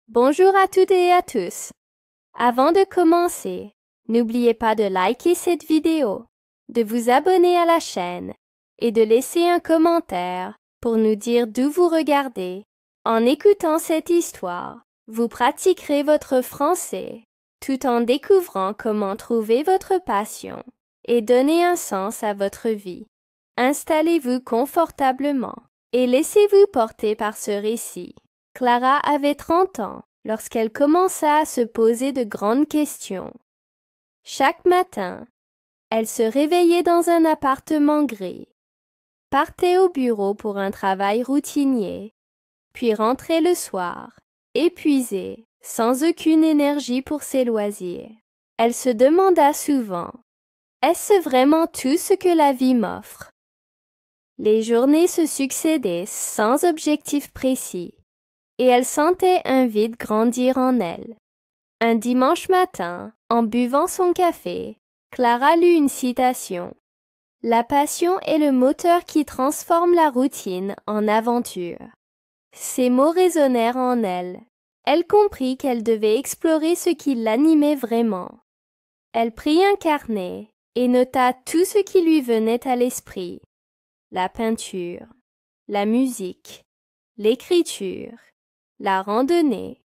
Bonjour à toutes et à tous. Avant de commencer, n'oubliez pas de liker cette vidéo, de vous abonner à la chaîne et de laisser un commentaire pour nous dire d'où vous regardez. En écoutant cette histoire, vous pratiquerez votre français tout en découvrant comment trouver votre passion et donner un sens à votre vie. Installez-vous confortablement et laissez-vous porter par ce récit. Clara avait 30 ans lorsqu'elle commença à se poser de grandes questions. Chaque matin, elle se réveillait dans un appartement gris, partait au bureau pour un travail routinier, puis rentrait le soir, épuisée, sans aucune énergie pour ses loisirs. Elle se demanda souvent, est-ce vraiment tout ce que la vie m'offre? Les journées se succédaient sans objectif précis, et elle sentait un vide grandir en elle. Un dimanche matin, en buvant son café, Clara lut une citation. La passion est le moteur qui transforme la routine en aventure. Ces mots résonnèrent en elle. Elle comprit qu'elle devait explorer ce qui l'animait vraiment. Elle prit un carnet et nota tout ce qui lui venait à l'esprit. La peinture, la musique, l'écriture, la randonnée.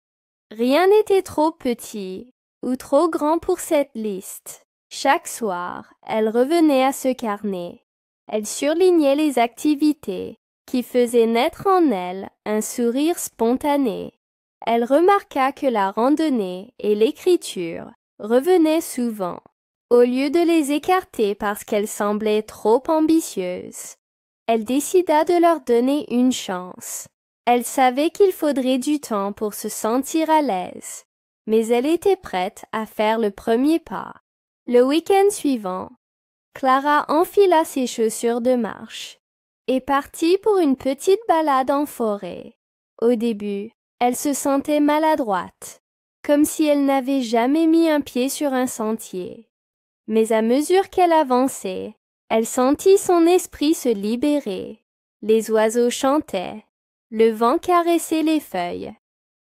Rien n'était trop petit ou trop grand pour cette liste. Chaque soir, elle revenait à ce carnet. Elle surlignait les activités qui faisaient naître en elle un sourire spontané. Elle remarqua que la randonnée et l'écriture revenaient souvent. Au lieu de les écarter parce qu'elles semblaient trop ambitieuses, elle décida de leur donner une chance. Elle savait qu'il faudrait du temps pour se sentir à l'aise, mais elle était prête à faire le premier pas. Le week-end suivant, Clara enfila ses chaussures de marche et partit pour une petite balade en forêt. Au début, elle se sentait maladroite, comme si elle n'avait jamais mis un pied sur un sentier. Mais à mesure qu'elle avançait, elle sentit son esprit se libérer. Les oiseaux chantaient, le vent caressait les feuilles,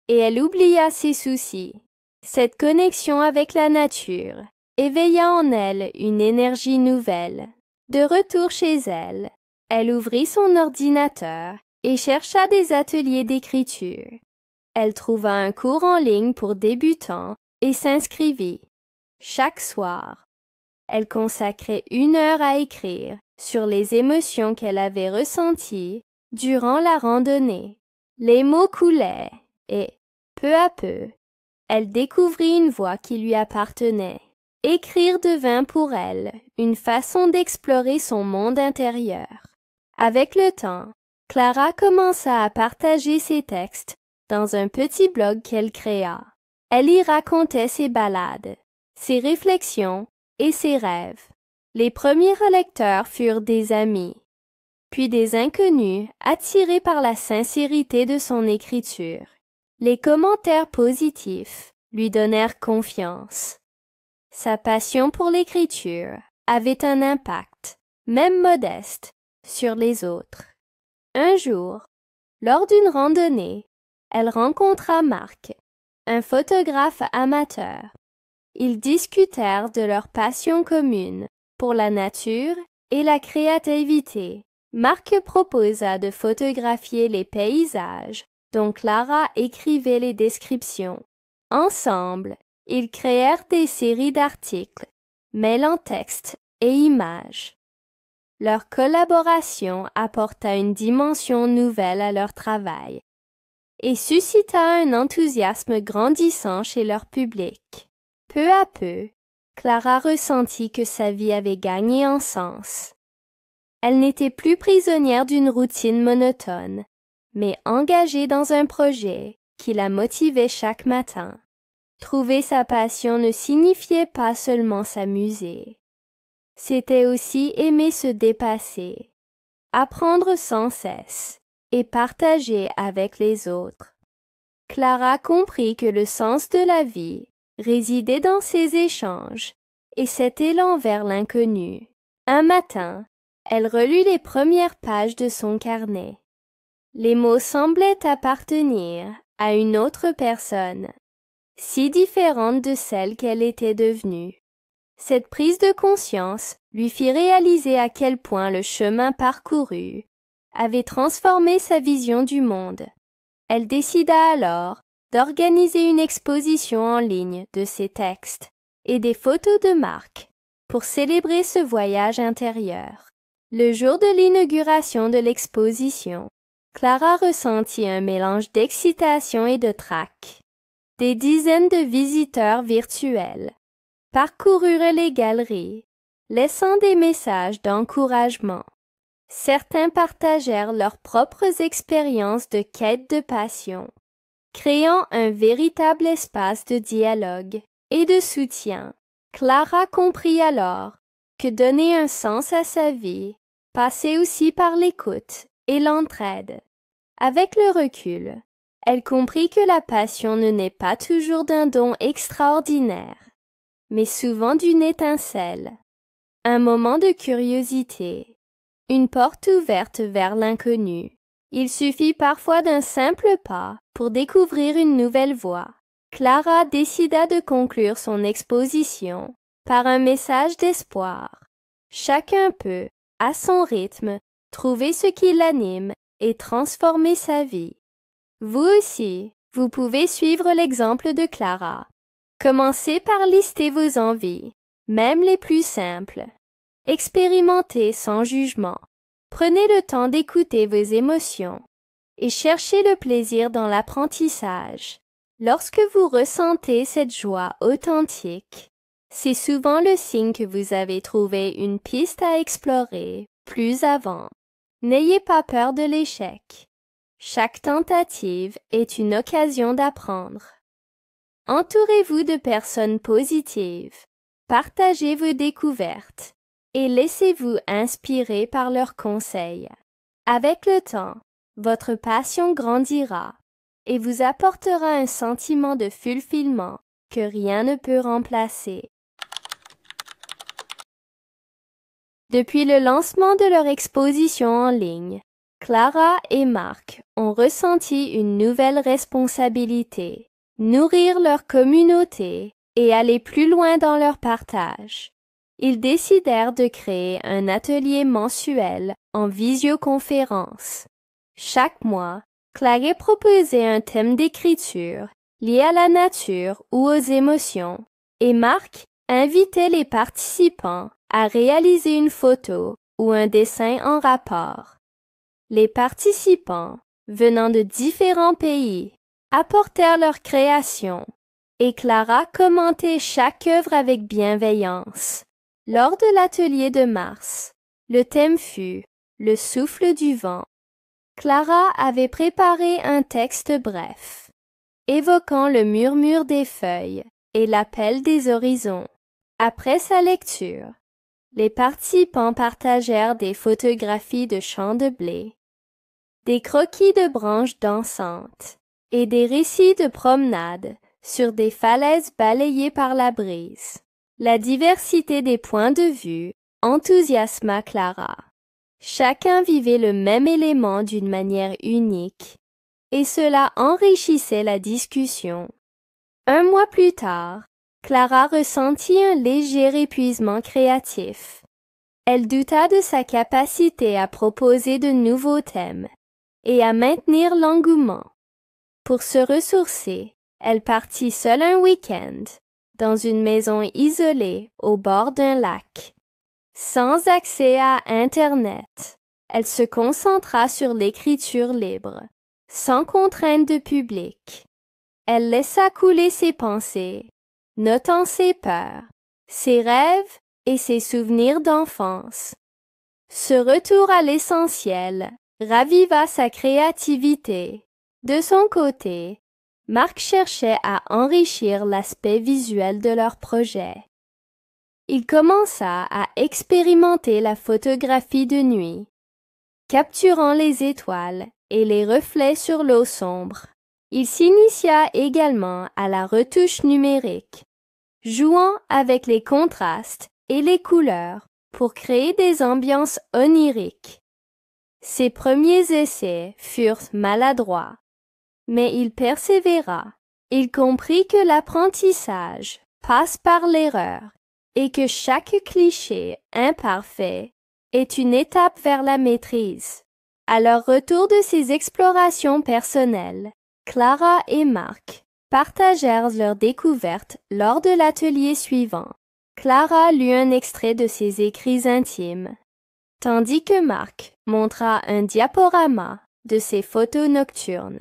et elle oublia ses soucis. Cette connexion avec la nature éveilla en elle une énergie nouvelle. De retour chez elle, elle ouvrit son ordinateur et chercha des ateliers d'écriture. Elle trouva un cours en ligne pour débutants et s'inscrivit. Chaque soir, elle consacrait 1 heure à écrire sur les émotions qu'elle avait ressenties durant la randonnée. Les mots coulaient et, peu à peu, elle découvrit une voie qui lui appartenait. Écrire devint pour elle une façon d'explorer son monde intérieur. Avec le temps, Clara commença à partager ses textes dans un petit blog qu'elle créa. Elle y racontait ses balades, ses réflexions et ses rêves. Les premiers lecteurs furent des amis, puis des inconnus attirés par la sincérité de son écriture. Les commentaires positifs lui donnèrent confiance. Sa passion pour l'écriture avait un impact, même modeste, sur les autres. Un jour, lors d'une randonnée, elle rencontra Marc, un photographe amateur. Ils discutèrent de leur passion commune pour la nature et la créativité. Marc proposa de photographier les paysages dont Clara écrivait les descriptions. Ensemble, ils créèrent des séries d'articles, mêlant texte et images. Leur collaboration apporta une dimension nouvelle à leur travail et suscita un enthousiasme grandissant chez leur public. Peu à peu, Clara ressentit que sa vie avait gagné en sens. Elle n'était plus prisonnière d'une routine monotone, mais engagée dans un projet qui la motivait chaque matin. Trouver sa passion ne signifiait pas seulement s'amuser. C'était aussi aimer se dépasser, apprendre sans cesse et partager avec les autres. Clara comprit que le sens de la vie résidait dans ces échanges et cet élan vers l'inconnu. Un matin, elle relut les premières pages de son carnet. Les mots semblaient appartenir à une autre personne, si différente de celle qu'elle était devenue. Cette prise de conscience lui fit réaliser à quel point le chemin parcouru avait transformé sa vision du monde. Elle décida alors d'organiser une exposition en ligne de ses textes et des photos de Mark pour célébrer ce voyage intérieur. Le jour de l'inauguration de l'exposition, Clara ressentit un mélange d'excitation et de trac. Des dizaines de visiteurs virtuels parcoururent les galeries, laissant des messages d'encouragement. Certains partagèrent leurs propres expériences de quête de passion, créant un véritable espace de dialogue et de soutien. Clara comprit alors que donner un sens à sa vie passait aussi par l'écoute et l'entraide. Avec le recul, elle comprit que la passion ne naît pas toujours d'un don extraordinaire, mais souvent d'une étincelle, un moment de curiosité, une porte ouverte vers l'inconnu. Il suffit parfois d'un simple pas pour découvrir une nouvelle voie. Clara décida de conclure son exposition par un message d'espoir. Chacun peut, à son rythme, trouver ce qui l'anime et transformer sa vie. Vous aussi, vous pouvez suivre l'exemple de Clara. Commencez par lister vos envies, même les plus simples. Expérimentez sans jugement. Prenez le temps d'écouter vos émotions et cherchez le plaisir dans l'apprentissage. Lorsque vous ressentez cette joie authentique, c'est souvent le signe que vous avez trouvé une piste à explorer plus avant. N'ayez pas peur de l'échec. Chaque tentative est une occasion d'apprendre. Entourez-vous de personnes positives, partagez vos découvertes et laissez-vous inspirer par leurs conseils. Avec le temps, votre passion grandira et vous apportera un sentiment de fulfillement que rien ne peut remplacer. Depuis le lancement de leur exposition en ligne, Clara et Mark ont ressenti une nouvelle responsabilité, nourrir leur communauté et aller plus loin dans leur partage. Ils décidèrent de créer un atelier mensuel en visioconférence. Chaque mois, Clara proposait un thème d'écriture lié à la nature ou aux émotions, et Mark invitait les participants à réaliser une photo ou un dessin en rapport. Les participants, venant de différents pays, apportèrent leur création, et Clara commentait chaque œuvre avec bienveillance. Lors de l'atelier de mars, le thème fut « Le souffle du vent ». Clara avait préparé un texte bref, évoquant le murmure des feuilles et l'appel des horizons. Après sa lecture, les participants partagèrent des photographies de champs de blé, des croquis de branches dansantes et des récits de promenades sur des falaises balayées par la brise. La diversité des points de vue enthousiasma Clara. Chacun vivait le même élément d'une manière unique, et cela enrichissait la discussion. Un mois plus tard, Clara ressentit un léger épuisement créatif. Elle douta de sa capacité à proposer de nouveaux thèmes et à maintenir l'engouement. Pour se ressourcer, elle partit seule un week-end, dans une maison isolée au bord d'un lac. Sans accès à Internet, elle se concentra sur l'écriture libre, sans contrainte de public. Elle laissa couler ses pensées, notant ses peurs, ses rêves et ses souvenirs d'enfance. Ce retour à l'essentiel raviva sa créativité. De son côté, Mark cherchait à enrichir l'aspect visuel de leur projet. Il commença à expérimenter la photographie de nuit, capturant les étoiles et les reflets sur l'eau sombre. Il s'initia également à la retouche numérique, jouant avec les contrastes et les couleurs pour créer des ambiances oniriques. Ses premiers essais furent maladroits, mais il persévéra. Il comprit que l'apprentissage passe par l'erreur et que chaque cliché imparfait est une étape vers la maîtrise. À leur retour de ces explorations personnelles, Clara et Marc partagèrent leurs découvertes lors de l'atelier suivant. Clara lut un extrait de ses écrits intimes, tandis que Marc montra un diaporama de ses photos nocturnes.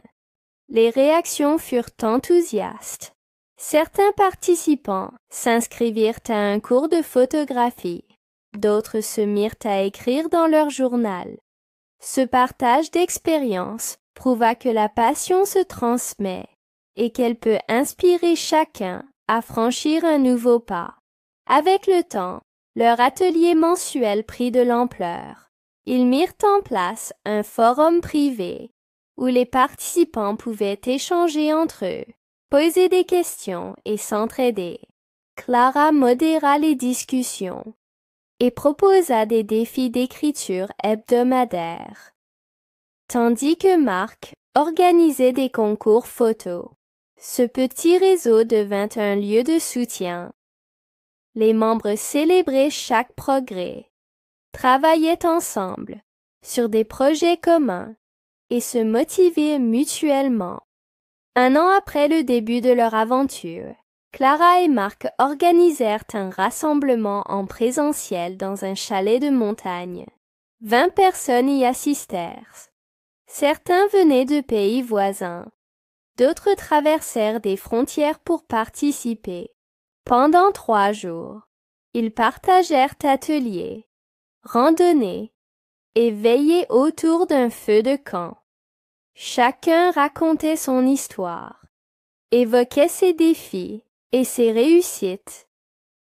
Les réactions furent enthousiastes. Certains participants s'inscrivirent à un cours de photographie. D'autres se mirent à écrire dans leur journal. Ce partage d'expériences prouva que la passion se transmet et qu'elle peut inspirer chacun à franchir un nouveau pas. Avec le temps, leur atelier mensuel prit de l'ampleur. Ils mirent en place un forum privé où les participants pouvaient échanger entre eux, poser des questions et s'entraider. Clara modéra les discussions et proposa des défis d'écriture hebdomadaires, tandis que Marc organisait des concours photos. Ce petit réseau devint un lieu de soutien. Les membres célébraient chaque progrès, travaillaient ensemble sur des projets communs et se motivaient mutuellement. Un an après le début de leur aventure, Clara et Marc organisèrent un rassemblement en présentiel dans un chalet de montagne. 20 personnes y assistèrent. Certains venaient de pays voisins. D'autres traversèrent des frontières pour participer. Pendant 3 jours, ils partagèrent ateliers, randonnées et veillaient autour d'un feu de camp. Chacun racontait son histoire, évoquait ses défis et ses réussites.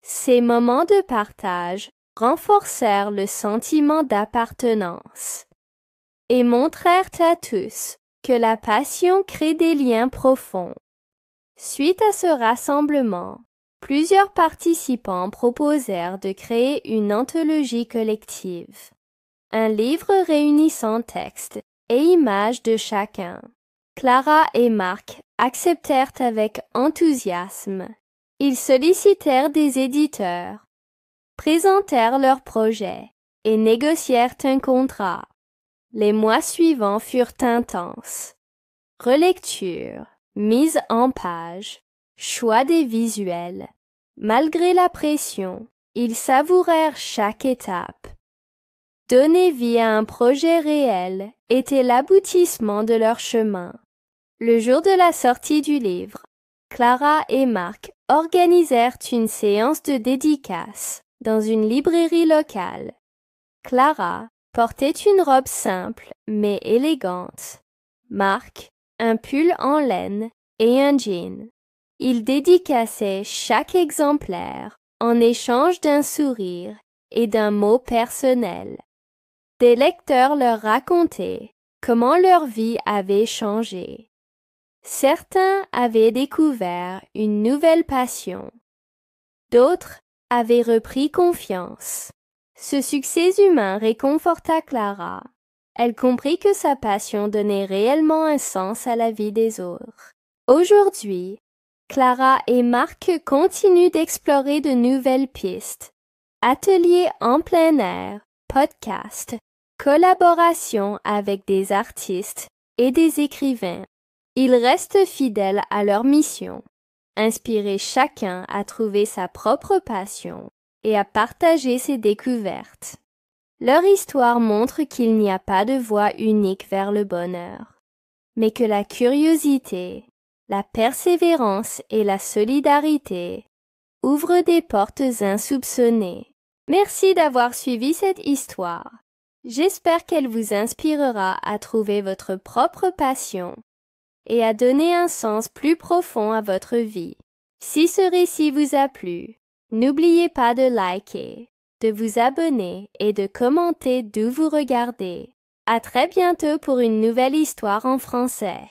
Ces moments de partage renforcèrent le sentiment d'appartenance et montrèrent à tous que la passion crée des liens profonds. Suite à ce rassemblement, plusieurs participants proposèrent de créer une anthologie collective, un livre réunissant textes et images de chacun. Clara et Marc acceptèrent avec enthousiasme. Ils sollicitèrent des éditeurs, présentèrent leur projet et négocièrent un contrat. Les mois suivants furent intenses. Relecture, mise en page, choix des visuels. Malgré la pression, ils savourèrent chaque étape. Donner vie à un projet réel était l'aboutissement de leur chemin. Le jour de la sortie du livre, Clara et Marc organisèrent une séance de dédicace dans une librairie locale. Clara portait une robe simple mais élégante. Marc, un pull en laine et un jean. Ils dédicaçaient chaque exemplaire en échange d'un sourire et d'un mot personnel. Des lecteurs leur racontaient comment leur vie avait changé. Certains avaient découvert une nouvelle passion. D'autres avaient repris confiance. Ce succès humain réconforta Clara. Elle comprit que sa passion donnait réellement un sens à la vie des autres. Aujourd'hui, Clara et Marc continuent d'explorer de nouvelles pistes. Ateliers en plein air, podcasts, collaboration avec des artistes et des écrivains. Ils restent fidèles à leur mission, inspirer chacun à trouver sa propre passion et à partager ses découvertes. Leur histoire montre qu'il n'y a pas de voie unique vers le bonheur, mais que la curiosité, la persévérance et la solidarité ouvrent des portes insoupçonnées. Merci d'avoir suivi cette histoire. J'espère qu'elle vous inspirera à trouver votre propre passion et à donner un sens plus profond à votre vie. Si ce récit vous a plu, n'oubliez pas de liker, de vous abonner et de commenter d'où vous regardez. À très bientôt pour une nouvelle histoire en français.